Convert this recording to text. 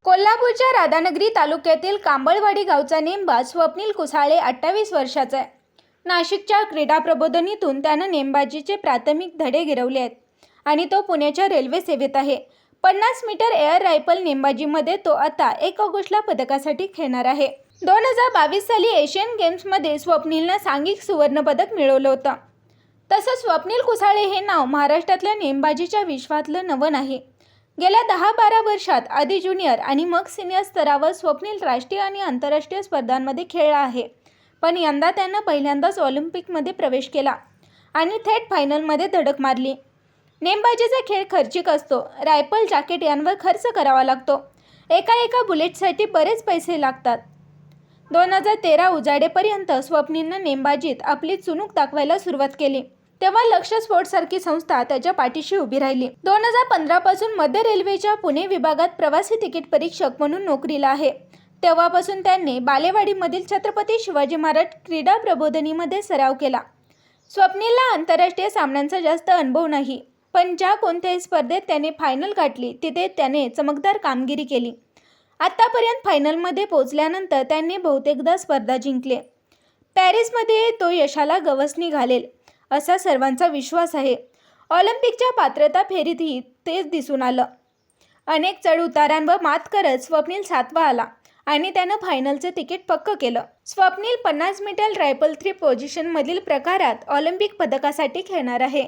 कोल्हापूरच्या राधानगरी तालुक्यातील कांबळवाडी गावचा नेमबाज स्वप्नील कुसाळे 28 वर्षाचा आहे. नाशिकच्या क्रीडा प्रबोधिनीतून त्यानं नेमबाजीचे प्राथमिक धडे गिरवले आहेत आणि तो पुण्याच्या रेल्वे सेवेत आहे. 50 मीटर एअर रायफल नेमबाजीमध्ये तो आता 1 ऑगस्टला पदकासाठी खेळणार आहे. 2022 साली एशियन गेम्समध्ये स्वप्नीलनं सांघिक सुवर्णपदक मिळवलं होतं. तसंच स्वप्नील कुसाळे हे नाव महाराष्ट्रातल्या नेमबाजीच्या विश्वातलं नवं नाही. गेल्या 10-12 वर्षात आधी ज्युनियर आणि मग सिनियर स्तरावर स्वप्नील राष्ट्रीय आणि आंतरराष्ट्रीय स्पर्धांमध्ये खेळला आहे. पण यंदा त्यानं पहिल्यांदाच ऑलिम्पिकमध्ये प्रवेश केला आणि थेट फायनलमध्ये धडक मारली. नेमबाजीचा खेळ खर्चिक असतो. रायफल, जॅकेट यांवर खर्च करावा लागतो. एका बुलेटसाठी बरेच पैसे लागतात. 2013 उजाडेपर्यंत स्वप्नीलनं नेमबाजीत आपली चुणूक दाखवायला सुरुवात केली. तेव्हा लक्ष स्पोर्ट्ससारखी संस्था त्याच्या पाठीशी उभी राहिली. 2015 पासून मध्य रेल्वेच्या पुणे विभागात प्रवासी तिकीट परीक्षक म्हणून नोकरीला आहे. तेव्हापासून त्यांनी बालेवाडीमधील छत्रपती शिवाजी महाराज क्रीडा प्रबोधिनीमध्ये सराव केला. स्वप्नीलला आंतरराष्ट्रीय सामन्यांचा जास्त अनुभव नाही, पण ज्या कोणत्याही स्पर्धेत त्याने फायनल गाठली तिथे त्याने चमकदार कामगिरी केली. आतापर्यंत फायनलमध्ये पोहोचल्यानंतर त्याने बहुतेकदा स्पर्धा जिंकले. पॅरिसमध्ये तो यशाला गवसणी घालेल असा सर्वांचा विश्वास आहे. ऑलिम्पिकच्या पात्रता फेरीतही तेच दिसून आलं. अनेक चढउतारांवर मात करत स्वप्नील 7वा आला आणि त्यानं फायनलचं तिकीट पक्क केलं. स्वप्नील 50 मीटर रायफल 3 पोझिशनमधील प्रकारात ऑलिम्पिक पदकासाठी खेळणार आहे.